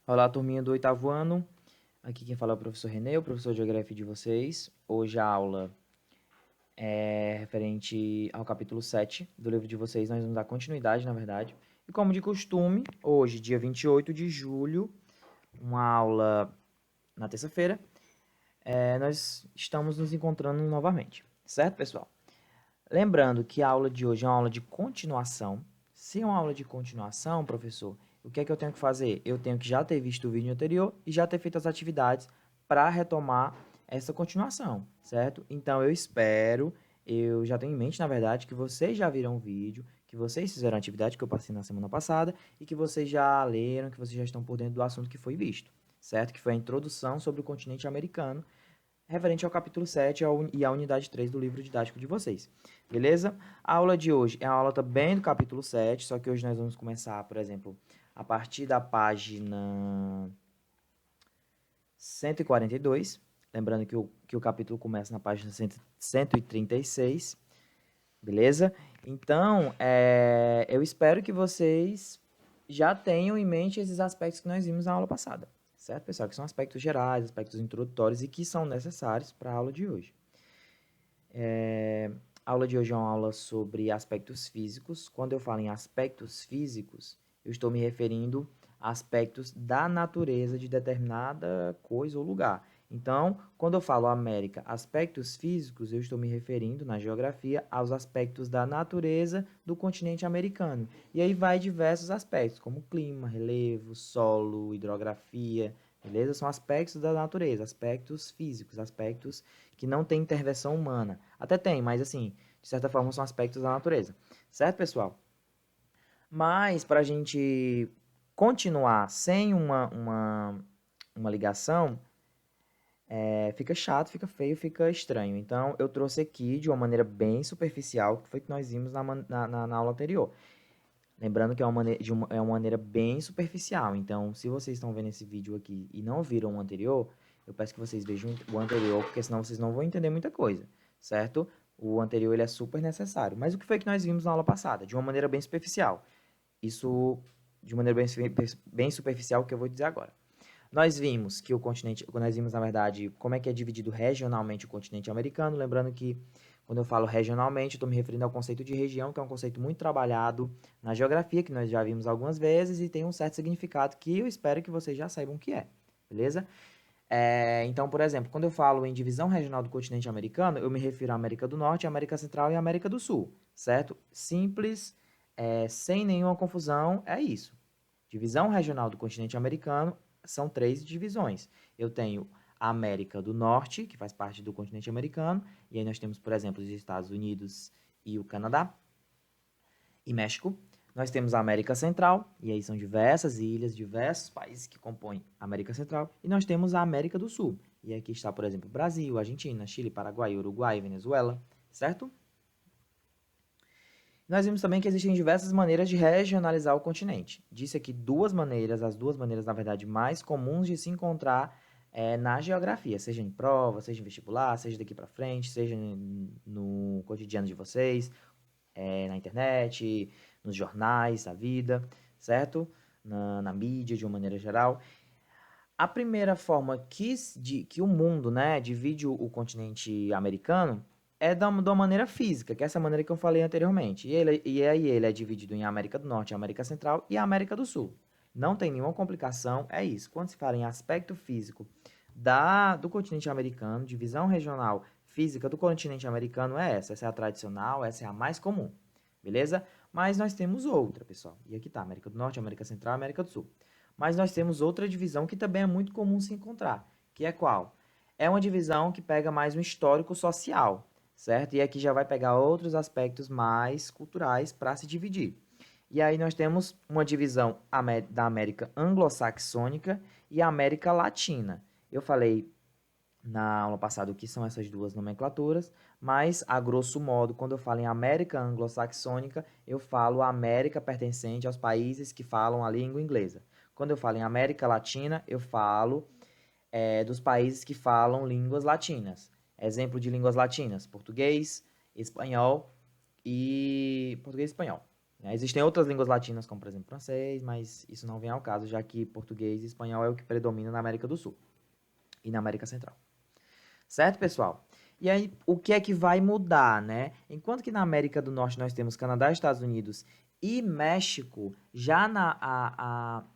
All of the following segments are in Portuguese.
Olá, turminha do oitavo ano. Aqui quem fala é o professor Renê, o professor de Geografia de vocês. Hoje a aula é referente ao capítulo 7 do livro de vocês. Nós vamos dar continuidade, na verdade. E como de costume, hoje, dia 28 de julho, uma aula na terça-feira, nós estamos nos encontrando novamente. Certo, pessoal? Lembrando que a aula de hoje é uma aula de continuação. Se é uma aula de continuação, professor, o que é que eu tenho que fazer? Eu tenho que já ter visto o vídeo anterior e já ter feito as atividades para retomar essa continuação, certo? Então eu já tenho em mente, na verdade, que vocês já viram o vídeo, que vocês fizeram a atividade que eu passei na semana passada e que vocês já leram, que vocês já estão por dentro do assunto que foi visto, certo? Que foi a introdução sobre o continente americano referente ao capítulo 7 e à unidade 3 do livro didático de vocês. Beleza? A aula de hoje é a aula também do capítulo 7, só que hoje nós vamos começar, por exemplo, a partir da página 142. Lembrando que o capítulo começa na página 136. Beleza? Então, eu espero que vocês já tenham em mente esses aspectos que nós vimos na aula passada. Certo, pessoal? Que são aspectos gerais, aspectos introdutórios e que são necessários para a aula de hoje. A aula de hoje é uma aula sobre aspectos físicos. Quando eu falo em aspectos físicos, eu estou me referindo a aspectos da natureza de determinada coisa ou lugar. Então, quando eu falo América, aspectos físicos, eu estou me referindo, na geografia, aos aspectos da natureza do continente americano. E aí vai diversos aspectos, como clima, relevo, solo, hidrografia, beleza? São aspectos da natureza, aspectos físicos, aspectos que não têm intervenção humana. Até tem, mas assim, de certa forma são aspectos da natureza. Certo, pessoal? Mas para a gente continuar sem uma ligação, fica chato, fica feio, fica estranho. Então, eu trouxe aqui de uma maneira bem superficial, que foi que nós vimos na aula anterior. Lembrando que é uma maneira bem superficial. Então, se vocês estão vendo esse vídeo aqui e não viram o anterior, eu peço que vocês vejam o anterior, porque senão vocês não vão entender muita coisa, certo? O anterior ele é super necessário. Mas o que foi que nós vimos na aula passada? De uma maneira bem superficial. Isso de maneira bem superficial, que eu vou dizer agora. Nós vimos que o continente, nós vimos na verdade como é que é dividido regionalmente o continente americano, lembrando que quando eu falo regionalmente, estou me referindo ao conceito de região, que é um conceito muito trabalhado na geografia, que nós já vimos algumas vezes e tem um certo significado que eu espero que vocês já saibam o que é, beleza? Então, por exemplo, quando eu falo em divisão regional do continente americano, eu me refiro à América do Norte, América Central e América do Sul, certo? Simples, sem nenhuma confusão, é isso. Divisão regional do continente americano são três divisões. Eu tenho a América do Norte, que faz parte do continente americano, e aí nós temos, por exemplo, os Estados Unidos e o Canadá e México. Nós temos a América Central, e aí são diversas ilhas, diversos países que compõem a América Central. E nós temos a América do Sul. E aqui está, por exemplo, Brasil, Argentina, Chile, Paraguai, Uruguai, Venezuela, certo? Nós vimos também que existem diversas maneiras de regionalizar o continente. Disse aqui duas maneiras, as duas maneiras, na verdade, mais comuns de se encontrar na geografia, seja em prova, seja em vestibular, seja daqui para frente, seja no cotidiano de vocês, na internet, nos jornais, na vida, certo? Na mídia, de uma maneira geral. A primeira forma que o mundo, né, divide o continente americano é de uma maneira física, que é essa maneira que eu falei anteriormente. E aí ele é dividido em América do Norte, América Central e América do Sul. Não tem nenhuma complicação, é isso. Quando se fala em aspecto físico do continente americano, divisão regional física do continente americano é essa é a tradicional, essa é a mais comum, beleza? Mas nós temos outra, pessoal. E aqui tá, América do Norte, América Central, América do Sul. Mas nós temos outra divisão que também é muito comum se encontrar, que é qual? É uma divisão que pega mais um histórico social, certo? E aqui já vai pegar outros aspectos mais culturais para se dividir. E aí nós temos uma divisão da América anglo-saxônica e América Latina. Eu falei na aula passada o que são essas duas nomenclaturas, mas a grosso modo, quando eu falo em América anglo-saxônica, eu falo a América pertencente aos países que falam a língua inglesa. Quando eu falo em América Latina, eu falo dos países que falam línguas latinas. Exemplo de línguas latinas: português, espanhol e espanhol. Existem outras línguas latinas, como por exemplo francês, mas isso não vem ao caso, já que português e espanhol é o que predomina na América do Sul e na América Central. Certo, pessoal? E aí, o que é que vai mudar, né? Enquanto que na América do Norte nós temos Canadá, Estados Unidos e México, já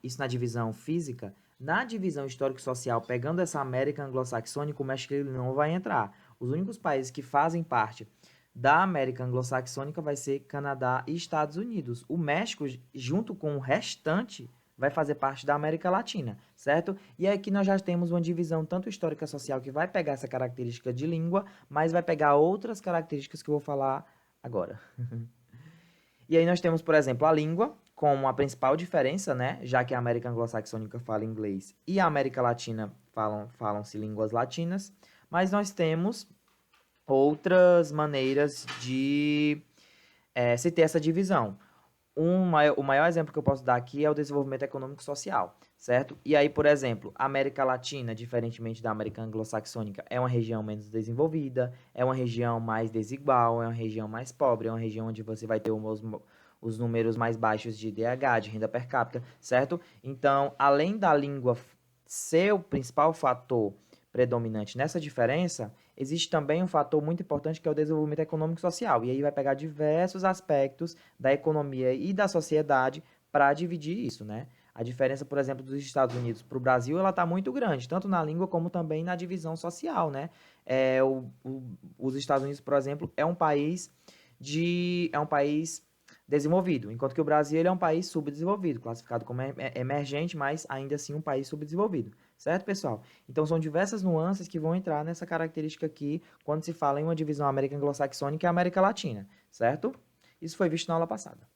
isso na divisão física, na divisão histórico-social, pegando essa América anglo-saxônica, o México ele não vai entrar. Os únicos países que fazem parte da América anglo-saxônica vai ser Canadá e Estados Unidos. O México, junto com o restante, vai fazer parte da América Latina, certo? E aqui nós já temos uma divisão tanto histórica social que vai pegar essa característica de língua, mas vai pegar outras características que eu vou falar agora. E aí nós temos, por exemplo, a língua como a principal diferença, né? Já que a América anglo-saxônica fala inglês e a América Latina falam-se línguas latinas, mas nós temos outras maneiras de se ter essa divisão. O maior exemplo que eu posso dar aqui é o desenvolvimento econômico social, certo? E aí, por exemplo, a América Latina, diferentemente da América anglo-saxônica, é uma região menos desenvolvida, é uma região mais desigual, é uma região mais pobre, é uma região onde você vai ter os números mais baixos de IDH, de renda per capita, certo? Então, além da língua ser o principal fator predominante nessa diferença, existe também um fator muito importante que é o desenvolvimento econômico e social. E aí vai pegar diversos aspectos da economia e da sociedade para dividir isso, né? A diferença, por exemplo, dos Estados Unidos para o Brasil, ela está muito grande, tanto na língua como também na divisão social, né? Os Estados Unidos, por exemplo, é um país desenvolvido, enquanto que o Brasil ele é um país subdesenvolvido, classificado como emergente, mas ainda assim um país subdesenvolvido. Certo, pessoal? Então, são diversas nuances que vão entrar nessa característica aqui quando se fala em uma divisão América anglo-saxônica e América Latina, certo? Isso foi visto na aula passada.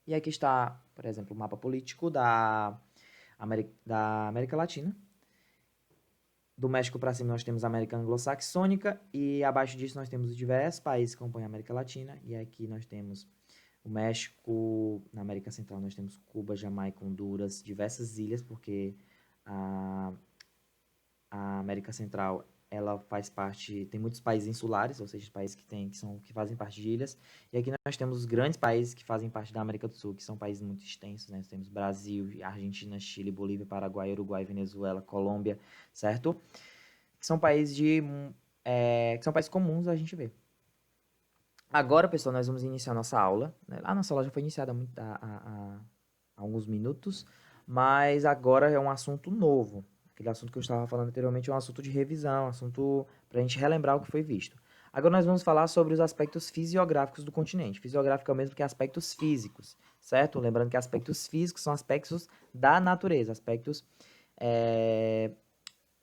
E aqui está, por exemplo, o mapa político da América Latina. Do México para cima nós temos a América anglo-saxônica e abaixo disso nós temos os diversos países que compõem a América Latina. E aqui nós temos o México, na América Central nós temos Cuba, Jamaica, Honduras, diversas ilhas, porque a a América Central ela faz parte, tem muitos países insulares, ou seja, países que fazem parte de ilhas, e aqui nós temos os grandes países que fazem parte da América do Sul, que são países muito extensos, né? Nós temos Brasil, Argentina, Chile, Bolívia, Paraguai, Uruguai, Venezuela, Colômbia, certo? Que são países que são países comuns a gente ver. Agora, pessoal, nós vamos iniciar nossa aula, né? A nossa aula já foi iniciada há alguns minutos, mas agora é um assunto novo. Aquele assunto que eu estava falando anteriormente é um assunto de revisão, um assunto para a gente relembrar o que foi visto. Agora nós vamos falar sobre os aspectos fisiográficos do continente. Fisiográfico é o mesmo que aspectos físicos, certo? Lembrando que aspectos físicos são aspectos da natureza, aspectos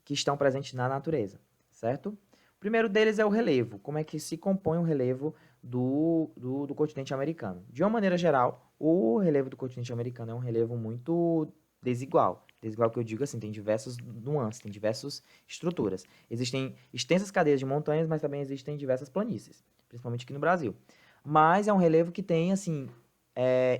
que estão presentes na natureza, certo? O primeiro deles é o relevo. Como é que se compõe o relevo do continente americano? De uma maneira geral, o relevo do continente americano é um relevo muito desigual. Desigual que eu digo assim, tem diversas nuances, tem diversas estruturas. Existem extensas cadeias de montanhas, mas também existem diversas planícies, principalmente aqui no Brasil. Mas é um relevo que tem, assim,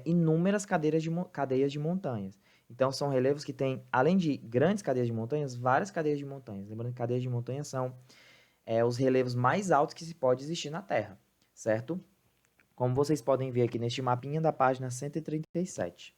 inúmeras cadeias de montanhas. Então, são relevos que têm, além de grandes cadeias de montanhas, várias cadeias de montanhas. Lembrando que cadeias de montanhas são os relevos mais altos que se pode existir na Terra, certo? Como vocês podem ver aqui neste mapinha da página 137.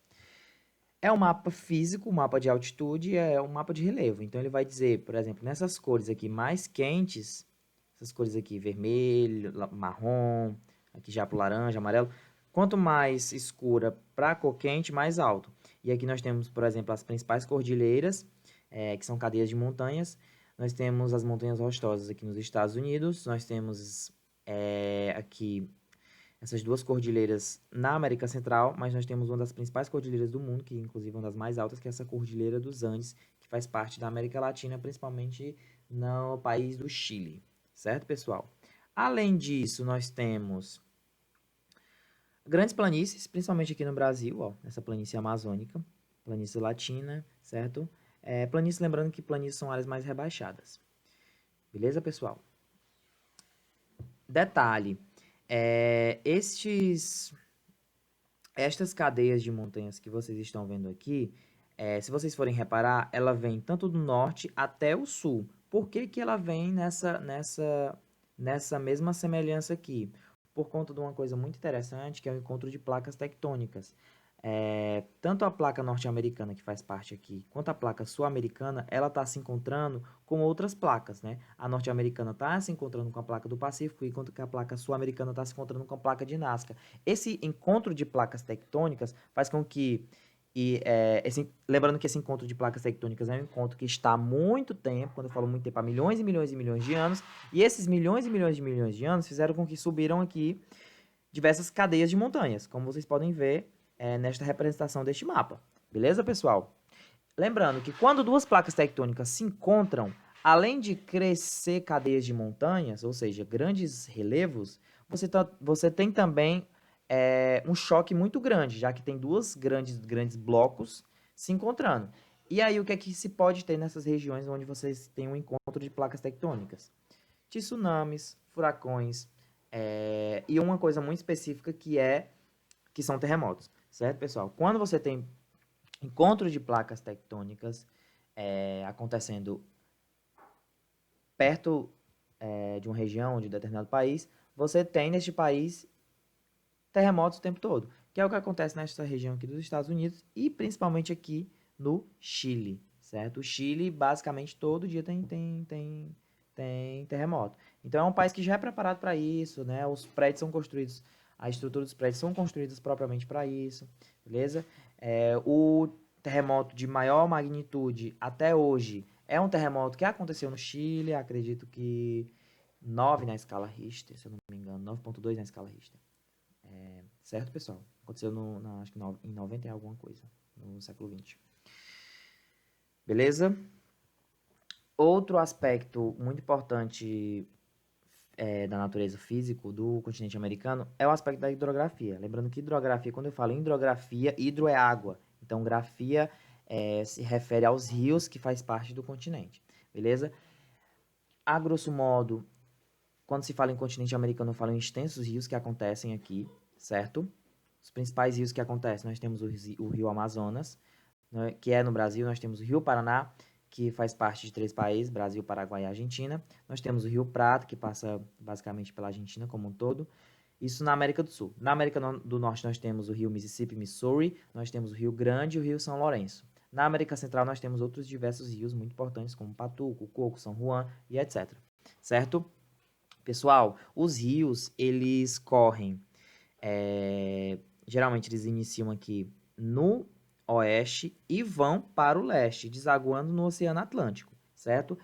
É um mapa físico, um mapa de altitude, é um mapa de relevo. Então, ele vai dizer, por exemplo, nessas cores aqui mais quentes, essas cores aqui, vermelho, marrom, aqui já para o laranja, amarelo, quanto mais escura para a cor quente, mais alto. E aqui nós temos, por exemplo, as principais cordilheiras, que são cadeias de montanhas. Nós temos as montanhas rocosas aqui nos Estados Unidos. Nós temos aqui essas duas cordilheiras na América Central, mas nós temos uma das principais cordilheiras do mundo, que inclusive é uma das mais altas, que é essa Cordilheira dos Andes, que faz parte da América Latina, principalmente no país do Chile. Certo, pessoal? Além disso, nós temos grandes planícies, principalmente aqui no Brasil, ó, essa planície amazônica, planície latina, certo? Planície, lembrando que planícies são áreas mais rebaixadas. Beleza, pessoal? Detalhe, estas cadeias de montanhas que vocês estão vendo aqui, se vocês forem reparar, ela vem tanto do norte até o sul. Por que que ela vem nessa mesma semelhança aqui? por conta de uma coisa muito interessante, que é o encontro de placas tectônicas. Tanto a placa norte-americana, que faz parte aqui, quanto a placa sul-americana, ela está se encontrando com outras placas, né? A norte-americana está se encontrando com a placa do Pacífico, enquanto que a placa sul-americana está se encontrando com a placa de Nazca. Esse encontro de placas tectônicas faz com que lembrando que esse encontro de placas tectônicas é um encontro que está há muito tempo, quando eu falo muito tempo, há milhões e milhões e milhões de anos, e esses milhões e milhões de anos fizeram com que subiram aqui diversas cadeias de montanhas, como vocês podem ver nesta representação deste mapa. Beleza, pessoal? Lembrando que quando duas placas tectônicas se encontram, além de crescer cadeias de montanhas, ou seja, grandes relevos, você tem também um choque muito grande, já que tem dois grandes blocos se encontrando. E aí, o que é que se pode ter nessas regiões onde vocês têm um encontro de placas tectônicas? Tsunamis, furacões, e uma coisa muito específica que são terremotos, certo, pessoal? Quando você tem encontro de placas tectônicas acontecendo perto de uma região, de um determinado país, você tem neste país terremotos o tempo todo, que é o que acontece nesta região aqui dos Estados Unidos e principalmente aqui no Chile, certo? O Chile, basicamente, todo dia tem terremoto. Então, é um país que já é preparado para isso, né? Os prédios são construídos, a estrutura dos prédios são construídas propriamente para isso, beleza? O terremoto de maior magnitude até hoje é um terremoto que aconteceu no Chile, acredito que 9 na escala Richter, se eu não me engano, 9,2 na escala Richter. Certo, pessoal? Aconteceu acho que em 90 e alguma coisa, no século XX. Beleza? Outro aspecto muito importante da natureza físico do continente americano é o aspecto da hidrografia. Lembrando que hidrografia, quando eu falo em hidrografia, hidro é água. Então, grafia se refere aos rios que faz parte do continente. Beleza? A grosso modo, quando se fala em continente americano, eu falo em extensos rios que acontecem aqui, certo? Os principais rios que acontecem, nós temos o rio Amazonas, né, que é no Brasil, nós temos o rio Paraná, que faz parte de 3 países, Brasil, Paraguai e Argentina. Nós temos o rio Prata, que passa basicamente pela Argentina como um todo. Isso na América do Sul. Na América do Norte nós temos o rio Mississippi, Missouri, nós temos o rio Grande e o rio São Lourenço. Na América Central nós temos outros diversos rios muito importantes, como Patuco, Coco, São Juan e etc. Certo? Pessoal, os rios, eles correm, geralmente eles iniciam aqui no oeste e vão para o leste, desaguando no Oceano Atlântico, certo?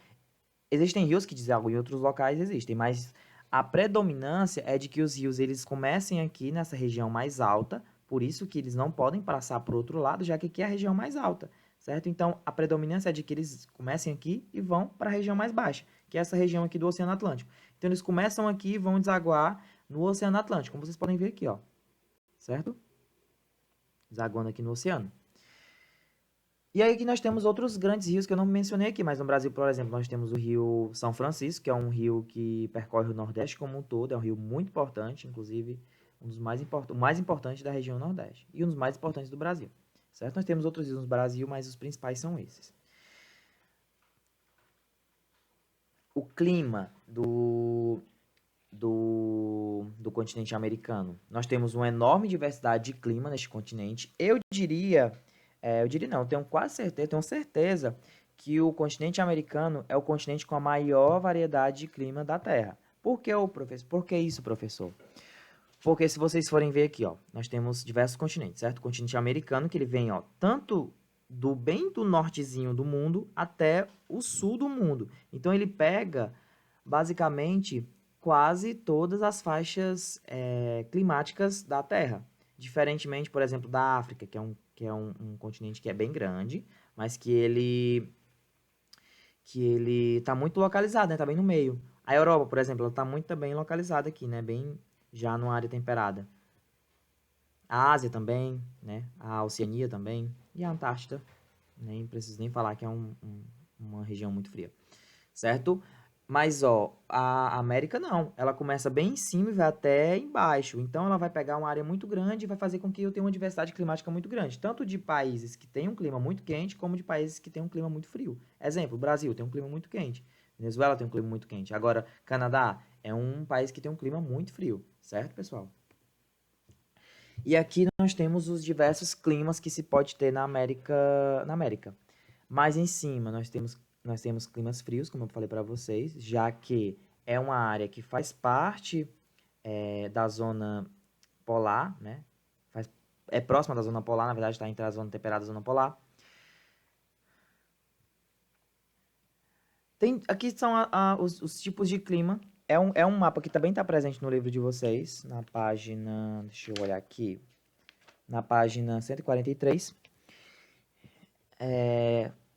Existem rios que desaguam em outros locais, existem, mas a predominância é de que os rios eles comecem aqui nessa região mais alta, por isso que eles não podem passar para o outro lado, já que aqui é a região mais alta, certo? Então, a predominância é de que eles comecem aqui e vão para a região mais baixa, que é essa região aqui do Oceano Atlântico. Então, eles começam aqui e vão desaguar no Oceano Atlântico, como vocês podem ver aqui, ó, certo? Desaguando aqui no oceano. E aí que nós temos outros grandes rios que eu não mencionei aqui, mas no Brasil, por exemplo, nós temos o rio São Francisco, que é um rio que percorre o Nordeste como um todo, é um rio muito importante, inclusive o mais importante da região Nordeste e um dos mais importantes do Brasil, certo? Nós temos outros rios no Brasil, mas os principais são esses. O clima do continente americano. Nós temos uma enorme diversidade de clima neste continente. Eu diria não, eu tenho certeza que o continente americano é o continente com a maior variedade de clima da Terra. Por que, professor? Por que isso, professor? Porque se vocês forem ver aqui, ó, nós temos diversos continentes, certo? O continente americano, que ele vem, ó, tanto bem do nortezinho do mundo até o sul do mundo. Então, ele pega, basicamente, quase todas as faixas climáticas da Terra. Diferentemente, por exemplo, da África, que é um continente que é bem grande, mas que ele está muito localizado, né? Tá bem no meio. A Europa, por exemplo, ela está muito bem localizada aqui, né? Bem já numa área temperada. A Ásia também, né? A Oceania também. E a Antártida. Nem preciso nem falar que é uma região muito fria. Certo? Mas, ó, a América não. Ela começa bem em cima e vai até embaixo. Então, ela vai pegar uma área muito grande e vai fazer com que eu tenha uma diversidade climática muito grande. Tanto de países que têm um clima muito quente, como de países que têm um clima muito frio. Exemplo, o Brasil tem um clima muito quente. Venezuela tem um clima muito quente. Agora, Canadá É um país que tem um clima muito frio, certo, pessoal? E aqui nós temos os diversos climas que se pode ter na América. Mais em cima nós temos climas frios, como eu falei para vocês, já que é uma área que faz parte da zona polar, né? É próxima da zona polar, na verdade está entre a zona temperada e a zona polar. Aqui são os tipos de clima. É um mapa que também está presente no livro de vocês, na página, deixa eu olhar aqui, na página 143.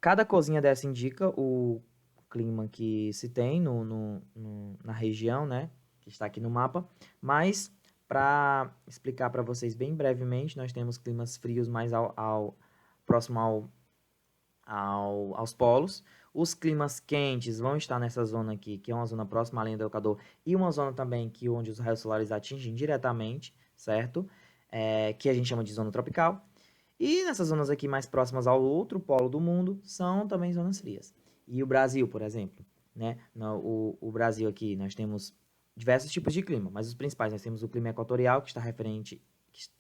Cada cozinha dessa indica o clima que se tem na região, né? Que está aqui no mapa. Mas, para explicar para vocês bem brevemente, nós temos climas frios mais próximo aos polos. Os climas quentes vão estar nessa zona aqui, que é uma zona próxima à linha do Equador, e uma zona também onde os raios solares atingem diretamente, certo? Que a gente chama de zona tropical. E nessas zonas aqui mais próximas ao outro polo do mundo, são também zonas frias. E o Brasil, por exemplo, né? O Brasil aqui, nós temos diversos tipos de clima, mas os principais, nós temos o clima equatorial, que está referente,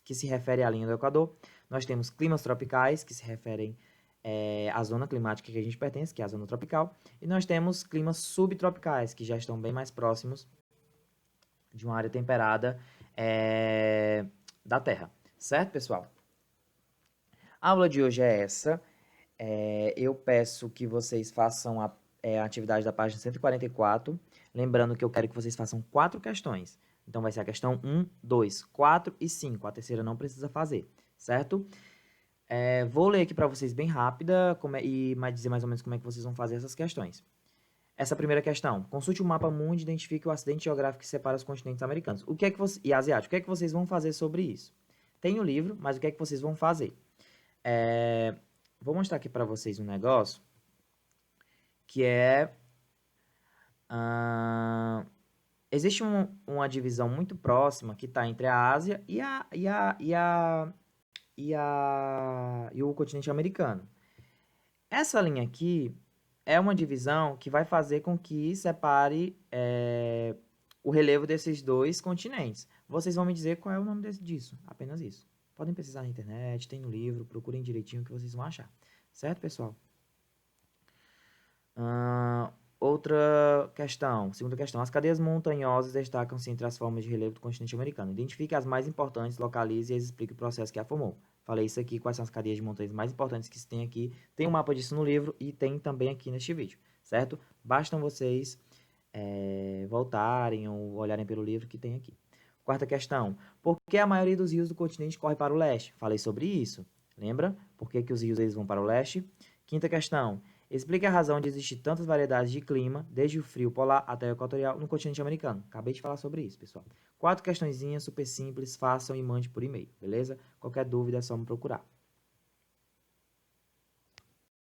que se refere à linha do Equador. Nós temos climas tropicais, que se referem à zona climática que a gente pertence, que é a zona tropical. E nós temos climas subtropicais, que já estão bem mais próximos de uma área temperada da Terra. Certo, pessoal? A aula de hoje é essa. Eu peço que vocês façam a atividade da página 144. Lembrando que eu quero que vocês façam 4 questões. Então, vai ser a questão 1, 2, 4 e 5. A terceira não precisa fazer, certo? Vou ler aqui para vocês bem rápida e dizer mais ou menos como é que vocês vão fazer essas questões. Essa primeira questão. Consulte o mapa mundo e identifique o acidente geográfico que separa os continentes americanos. E asiáticos. O que é que vocês vão fazer sobre isso? Tem o livro, mas o que é que vocês vão fazer? Vou mostrar aqui para vocês um negócio que existe uma divisão muito próxima que está entre a Ásia e o continente americano. Essa linha aqui é uma divisão que vai fazer com que separe o relevo desses dois continentes. Vocês vão me dizer qual é o nome disso, apenas isso. Podem pesquisar na internet, tem no livro, procurem direitinho o que vocês vão achar. Certo, pessoal? Outra questão, segunda questão. As cadeias montanhosas destacam-se entre as formas de relevo do continente americano. Identifique as mais importantes, localize e explique o processo que a formou. Falei isso aqui, quais são as cadeias de montanhas mais importantes que se tem aqui. Tem um mapa disso no livro e tem também aqui neste vídeo, certo? Bastam vocês voltarem ou olharem pelo livro que tem aqui. Quarta questão. Por que a maioria dos rios do continente corre para o leste? Falei sobre isso. Lembra? Por que os rios vão para o leste? Quinta questão. Explique a razão de existir tantas variedades de clima, desde o frio polar até o equatorial, no continente americano. Acabei de falar sobre isso, pessoal. 4 questõezinhas super simples, façam e mande por e-mail, beleza? Qualquer dúvida é só me procurar.